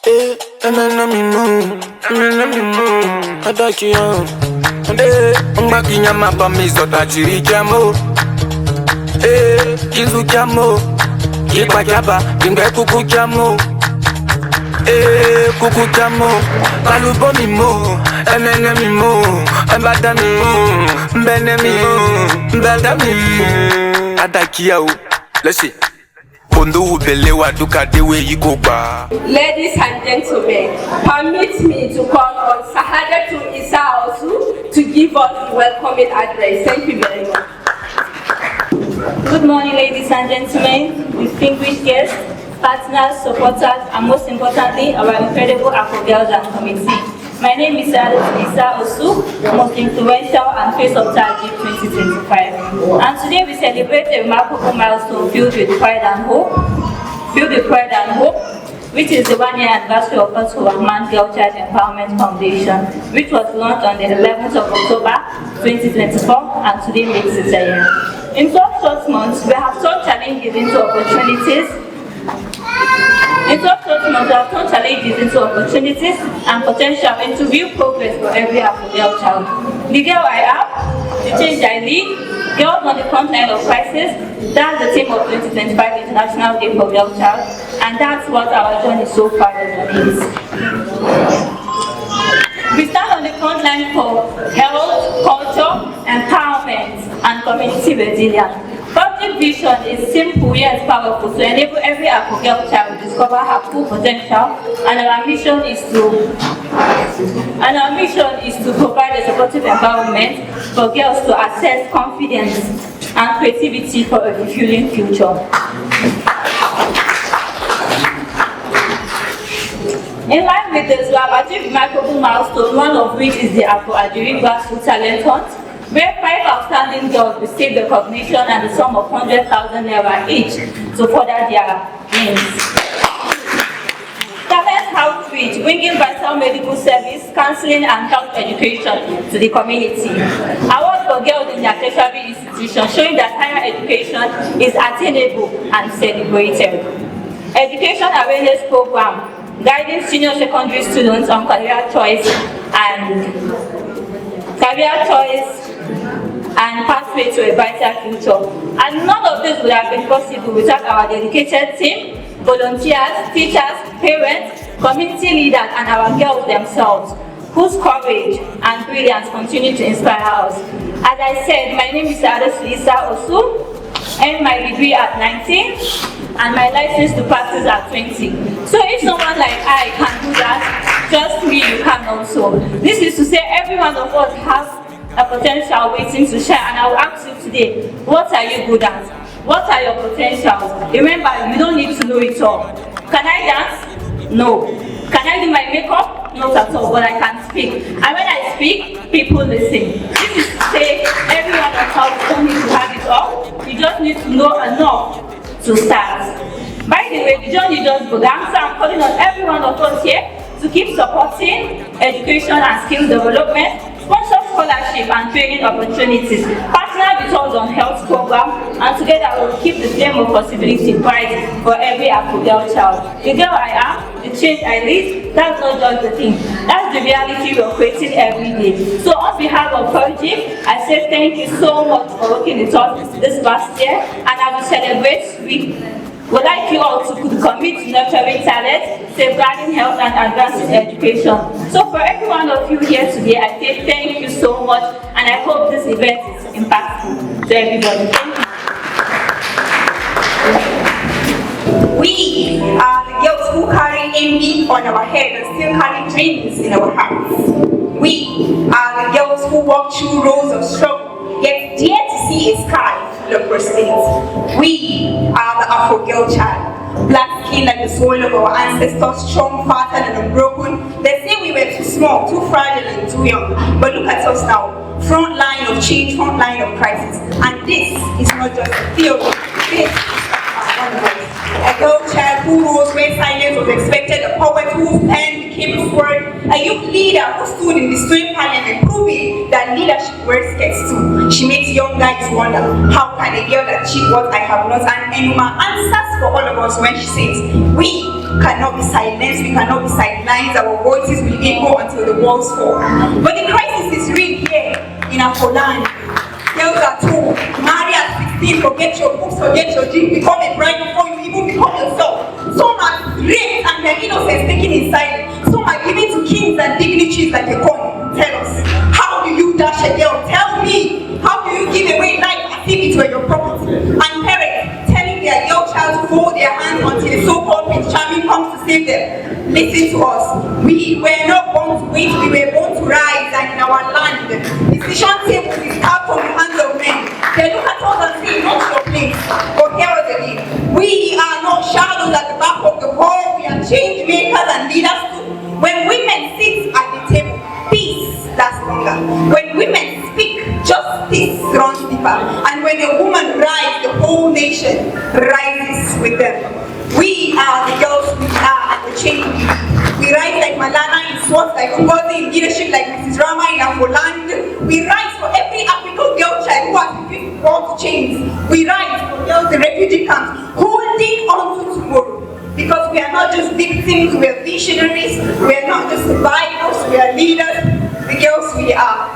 Eh, let me move, let me move. I like you, I'm back in your map, I'm so that you jamo. Kizu jamo, Kipa Jaba, Kimbe Kuku jamo. Kuku jamo, Kalubo mi mo, let me move, Mbada mi mo, Mbene mi mo, Mbada mi. I like you, let's see. Ladies and gentlemen, permit me to call on Sahadatu Isa Osu to give us the welcoming address. Thank you very much. Good morning, ladies and gentlemen, distinguished guests, partners, supporters, and most importantly, our incredible Afro Girls and Committee. My name is Isa Osu, most influential and face of Tagip 2025. And today we celebrate a remarkable milestone filled with pride and hope, which is the 1-year anniversary of First Man Girl Child Empowerment Foundation, which was launched on the 11th of October 2024, and today makes it a year. In 12 short months, we have turned challenges into opportunities. In 12 short months, we have turned challenges into opportunities and potential into real progress for every Afro girl child. The girl I am, the change I lead, girls on the front line of crisis, that's the theme of 2025 International Day for Girl Child, and that's what our journey so far is. We stand on the front line for health, culture, empowerment, and community resilience. Public vision is simple yet powerful to enable every Afro girl child to discover her full potential, and our mission is to provide a supportive environment for girls to access confidence and creativity for a fulfilling future. In line with this, we have achieved remarkable milestones, one of which is the Afro Ajiri Grassroots Talent Hunt, where 5 outstanding girls received recognition and the sum of 100,000 naira each to further their aims. Talent outreach, bringing vital medical service, counseling, and health education to the community. Award for girls in their tertiary institutions, showing that higher education is attainable and celebrated. Education awareness program, guiding senior secondary students on career choice and pathway to a brighter future. And none of this would have been possible without our dedicated team, volunteers, teachers, parents, community leaders, and our girls themselves, whose courage and brilliance continue to inspire us. As I said, my name is Isa Osu, and my degree at 19, and my license to practice at 20. So if someone like I can do that, trust me, you can also. This is to say every one of us has a potential waiting to share, and I will ask you today, what are you good at? What are your potentials? Remember, you don't need to know it all. Can I dance? No. Can I do my makeup? Not at all, but I can speak. And when I speak, people listen. This is to say, every one of us don't need to have it all. You just need to know enough to start. By the way, the journey just began, so I'm calling on every one of us here to keep supporting education and skills development, sponsor scholarship and training opportunities, partner with us on health program, and together we will keep the flame of possibility bright for every Afro girl child. The girl I am, the change I lead, that's not just the thing, that's the reality we're creating every day. So on behalf of Tagip, I say thank you so much for working with us this past year, and as we celebrate we'd like you all to commit to nurturing talent, safeguarding health, and advancing education. So for every one of you here today, I say thank you so much, and I hope this event is impactful to everybody. Thank you. We are the girls who carry envy on our head and still carry dreams in our hearts. We are the girls who walk through rows of struggle, yet dare to see a sky full of prosperity. We are the Afro girl child, black skin like the soil of our ancestors, strong, fertile, and unbroken. They say we were too small, too fragile, and too young. But look at us now, front line of change, front line of crisis. And this is not just a theory, this is our voice. A girl child who rose where silence was expected, a poet whose pen became his word, a youth leader who stood in the student parliament, proving that leadership wears skirts too. She makes young guys wonder, how can a girl achieve what I have not? And Enuma answers for all of us when she says, we cannot be silenced, we cannot be sidelined, our voices will echo until the walls fall. But the crisis is real here in our land. Girls are told, marry at 16, forget your books, forget your dream, become a bride before you even become yourself. Some are raped and their innocence taken in silence. Some are given to kings and dignitaries like a coin. Tell us, how do you dash a girl? Tell me, how do you give away life as if it were your property? And parents telling their girl child to fold their hands until the so-called Prince Charming comes to save them. Listen to us. We were not born to wait, we were born to rise, and in our land, decision tables is out from the hands of men. They look at us and say, not your place. But here us again. We are not shadows at the back of the hall, we are change makers and leaders too. When women sit at the table, peace lasts longer. When women speak, justice runs deeper. And when a woman rises, the whole nation rises with them. We are the girls we are and the change we need. We rise like Malala in SWAT, like Ngozi in leadership, like Mrs. Rama in Afoland. We rise for every African girl child who has been brought to change. We rise for girls in refugee camps, holding on to tomorrow. Because we are not just victims, we are visionaries, we are not just survivors, we are leaders. The girls we are,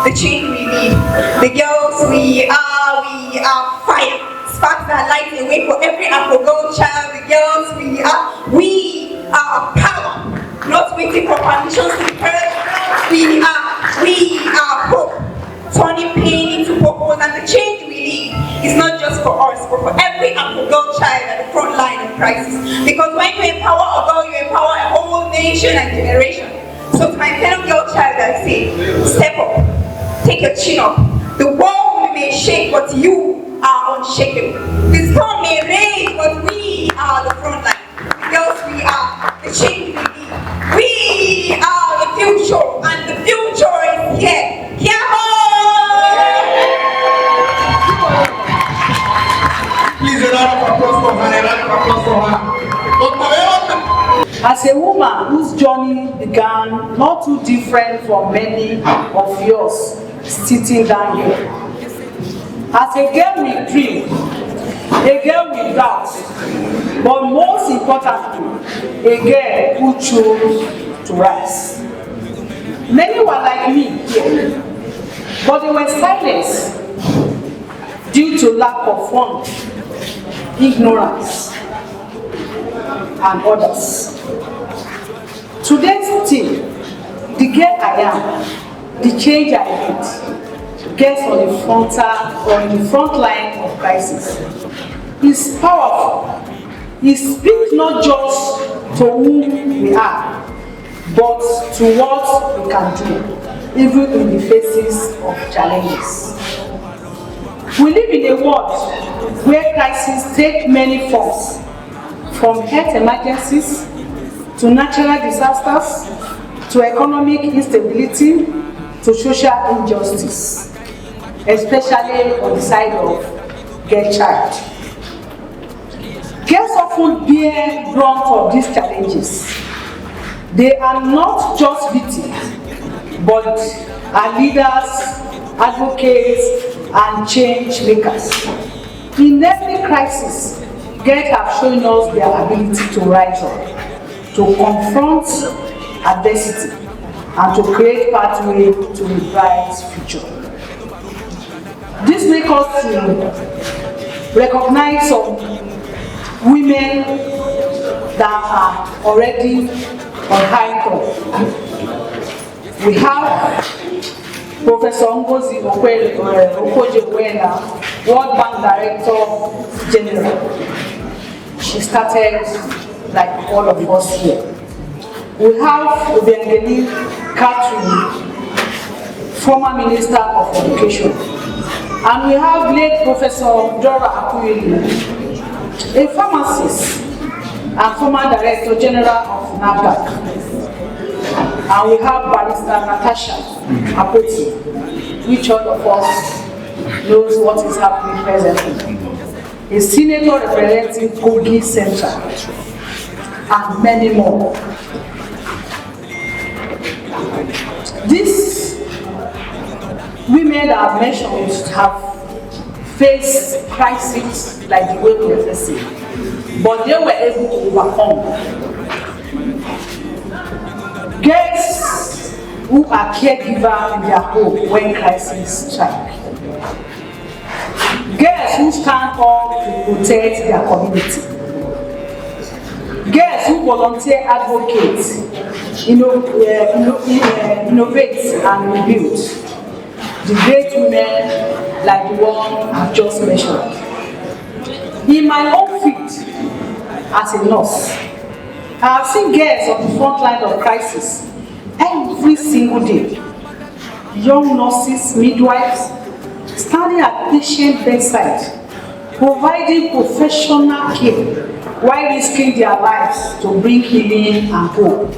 the change we need. The girls we are fire. Sparks that light a way for every Afro-girl child. The girls we are power. Not waiting for permissions to be heard. We are hope. Turning pain into purpose, and the change we need is not just for us, but for every Afro-girl child at the front line of crisis. Because when you empower a girl, you empower a whole nation and generation. So to my fellow girl child, I say, step up, take your chin up. The world may shake, but you are unshakable. The storm may rage, but we are the front line. The girls we are, the change we need. We are the future, and the future is here. Please, a round of applause for her, a round of applause for her. As a woman whose journey began not too different from many of yours sitting down here. As a girl with dreams, a girl with doubts, but most importantly, a girl who chose to rise. Many were like me here, but they were silenced due to lack of funds, ignorance, and others. Today's team, the girl I am, the change I need, gets on the frontal or in the front line of crisis. It's powerful. It speaks not just to who we are, but to what we can do, even in the faces of challenges. We live in a world where crises take many forms, from health emergencies, to natural disasters, to economic instability, to social injustice, especially on the side of girl child. Girls often bear brunt of these challenges. They are not just victims, but are leaders, advocates, and change makers. In every crisis, girls have shown us their ability to rise up, to confront adversity, and to create pathway to a bright future. This makes us to recognize some women that are already on high top. We have Professor Ngozi Okoje-Uwena, World Bank Director General. She started like all of us here. We have Obiangeli Catherine, former Minister of Education. And we have late Professor Dora Akuyeli, a pharmacist and former Director General of NAFDAC. And we have Barrister Natasha Apoti, which all of us knows what is happening presently. A senator representing Kogi Central, and many more. These women that I've mentioned have faced crises like the way we are facing. but they were able to overcome. Girls who are caregivers in their home when crisis strike. Girls who stand up to protect their community. Girls who volunteer advocate, innovate and rebuild. The great women like the one I've just mentioned. In my own field as a nurse, I have seen girls on the front line of crisis every single day. Young nurses, midwives, standing at patient bedside, providing professional care while risking their lives to bring healing and hope.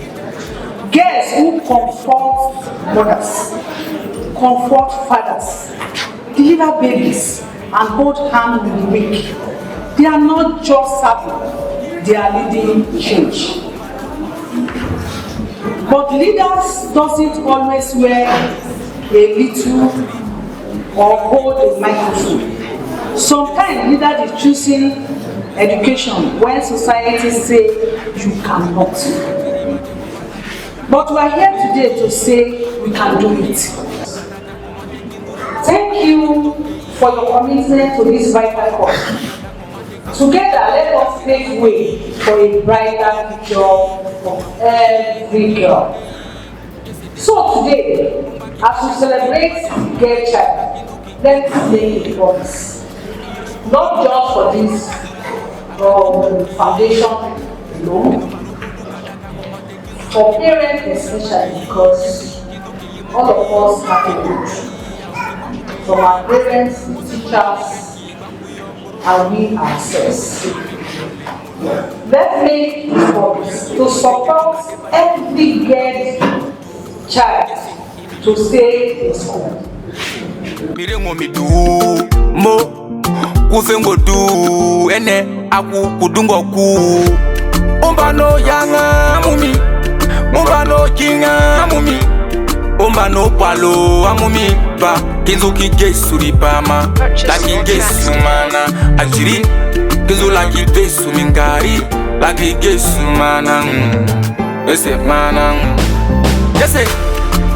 Girls who comfort mothers, comfort fathers, deliver babies, and hold hands with the weak. They are not just serving, they are leading change. But leaders doesn't always wear a little or hold a microphone. Sometimes leaders is choosing education when society say you cannot. But we are here today to say we can do it. Thank you for your commitment to this vital cause. Together, let us pave way for a brighter future for every girl. So today, as we celebrate Girl Child, let's make a promise. Not just for this foundation alone, for parents especially, because all of us have a role. From our parents, teachers, and we ourselves. Let's make efforts to support every girl child to stay in school. Kusengo du ene aku kudungo ku Umbano yanga mumi Umbano kinga mumi Umbano palo amumi Ba kinzo kige suripama Laki ge sumana Ajiri kinzo laki ge sumingari Laki ge sumana Ese mana Yese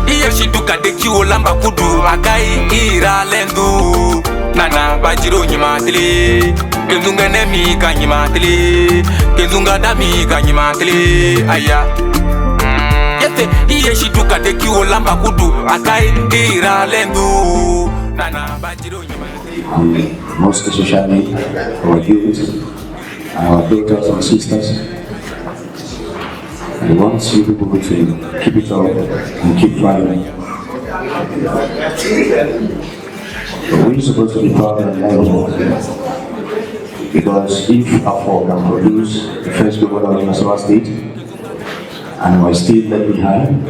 Iye shiduka deki olamba kudu Akai ira lendu Nana bajiro nyimatili Kenzunga nemi ka nyimatili Kenzunga dami ka nyimatili Aya Yete iye shiduka deki olamba kudu Akai ira lendu Nana bajiro nyimatili Most especially our youth, our daughters and sisters. I want you people to keep it up and keep fighting. We're supposed to be proud and knowledgeable, because if Afro can produce the first governor of Nassau State and we're still left behind,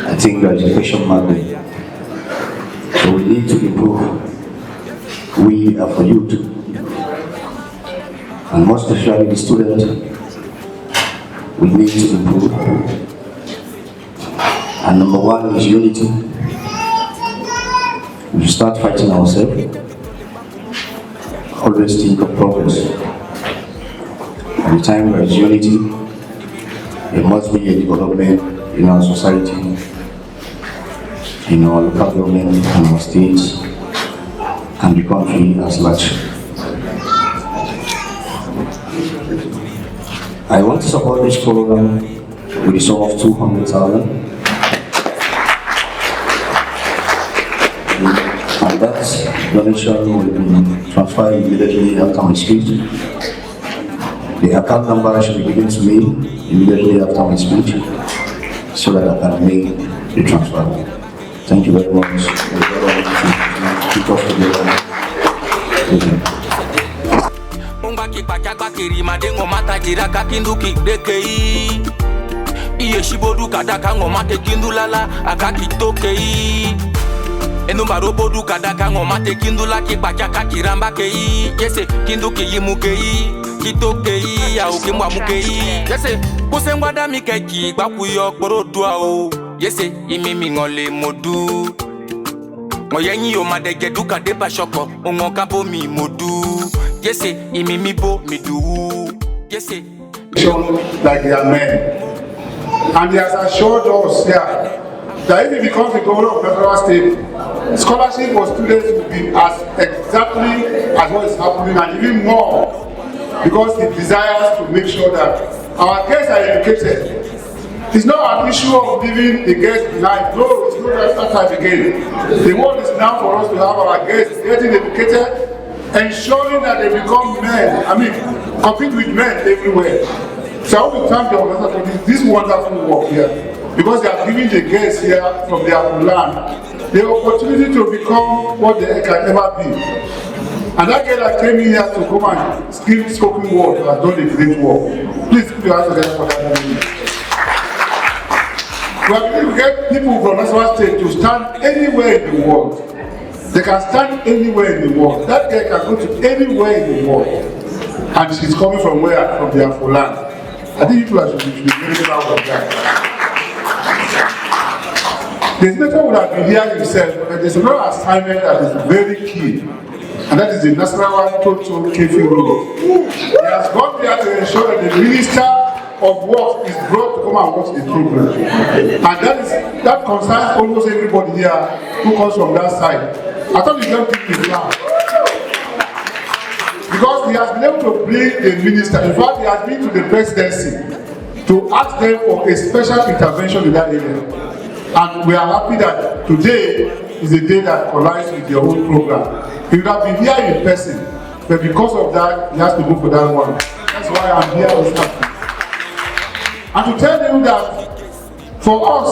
I think there is a question mark there. So we need to improve. We are for youth, and most especially the students. We need to improve. And number one is unity. We start fighting ourselves. Always think of progress. At the time there is unity, there must be a development in our society, in our local government, in our states, and the country as large. I want to support this program with a sum of 200,000. And that donation will be transferred immediately after my speech. The account number should be given to me immediately after my speech so that I can make the transfer. Thank you very much. Keep us together. Kiri madengo mata jiraka kinduki dekei Iye shibodu kadaka ngomate kindulala akakitokei Enumba bodu kadaka ngomate kindula kipachaka kiramba kei Yese kinduki yimukei kitokei ya ukimwa mukei Yese kusengwa dami keki bakuyo korodua o Yese imimi ngole modu Ngoyenyi yo madege duka deba shoko Ungoka bo mi modu Yese imimi bo midu Yes, sir. Like they are men. And he has assured us here that if he becomes the governor of Nasarawa State, scholarship for students will be as exactly as what is happening and even more, because he desires to make sure that our guests are educated. It's not an issue of leaving the guests behind. No, it's not that time again. The world is now for us to have our guests getting educated, ensuring that they become men, compete with men everywhere. So I want to thank the organizers for this wonderful work here, because they are giving the guests here from their land the opportunity to become what they can ever be. And that girl that came in here to come and speak spoken word has done a great work. Please put your hands together for that. We are going to get people from Nasarawa State to stand anywhere in the world. They can stand anywhere in the world. That girl can go to anywhere in the world. And she's coming from where? From their land. I think you should be very proud of that. The senator would have been here himself, but there's another assignment that is very key. And that is the Nasarawa Total Kefi Road. He has gone there to ensure that the Minister of Works is brought to come and watch the program. And that concerns almost everybody here who comes from that side. I thought you don't think it's now. Because he has been able to bring the minister, in fact, he has been to the presidency to ask them for a special intervention in that area. And we are happy that today is the day that collides with your own program. He would have been here in person, but because of that, he has to go for that one. That's why I'm here this afternoon. And to tell you that for us,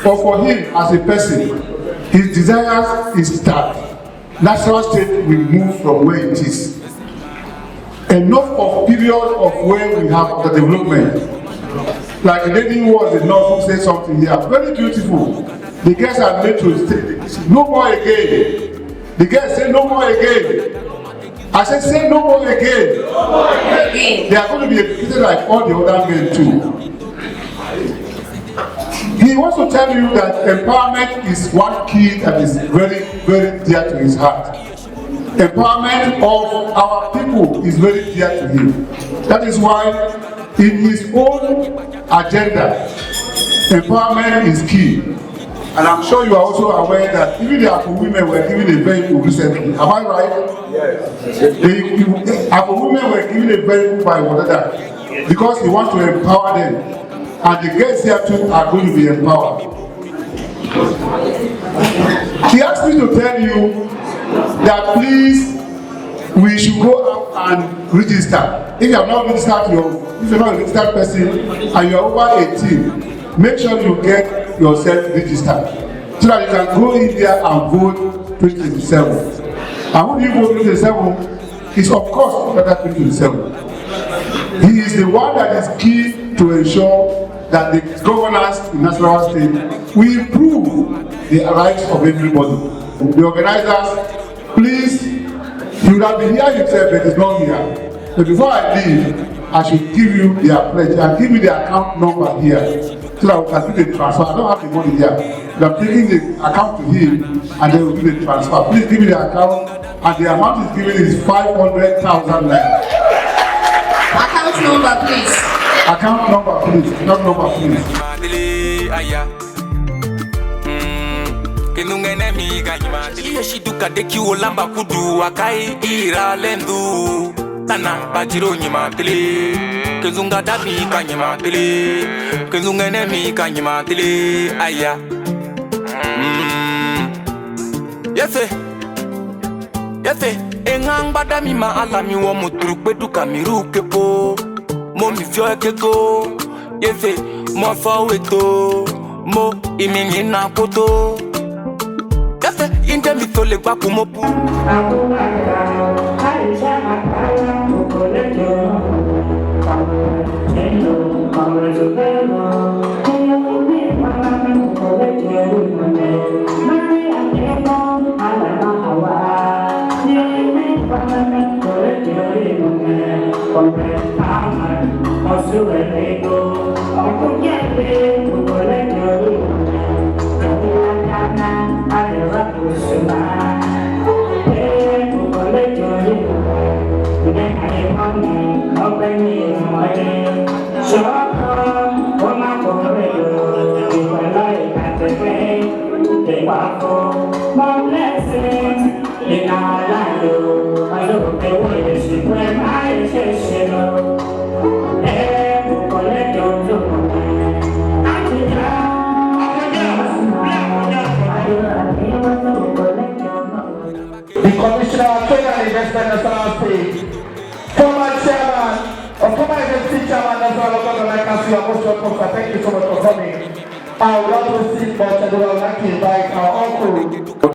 or for him as a person, his desires is that Nasarawa State will move from where it is. Enough of period of where we have the development. Like the lady who was enough who said something here, very beautiful. The girls are made to stay, no more again. The girls say no more again. I said say no more again. No more again. They are going to be educated like all the other men too. He wants to tell you that empowerment is one key that is very, very dear to his heart. Empowerment of our people is very dear to him. That is why in his own agenda, empowerment is key. And I'm sure you are also aware that even the Afro women were given a vehicle recently. Am I right? Yes. The Afro women were given a vehicle by Wadada because he wants to empower them. And the girls here too are going to be empowered. He asked me to tell you that please, we should go out and register. If you are not registered, if you're not a registered person and you are over 18, make sure you get yourself registered so that you can go in there and vote 2027. And when you vote 2027, it's of course better 2027. He is the one that is key to ensure that the governance in Nasarawa State will improve the lives of everybody. The organizers, please, you would have been here yourself, but it's not here. But before I leave, I should give you their pledge and give you the account number here so that we can do the transfer. I don't have the money here. You are taking the account to him and then we'll do the transfer. Please give me the account, and the amount is given is 500,000 naira. Account number, please. Account number, please. Account number, please. Shiduka deki olamba kudu akai ira lendu tana bajiro nyima tele kezunga dabi kanyima tele kezunga nemi kanyima tele aya yefe engang badami ma alami wo mutrukpe duka miru kepo mo mi fio ekeko yefe mo fa weto mo imini na poto Inte mi tole kwa kumopu Open Commissioner of Trade and Investment National State, former chairman or former executive chairman National Local Government Council, you're most welcome. Thank you so much for coming. I would love to see, but I would like to invite our uncle,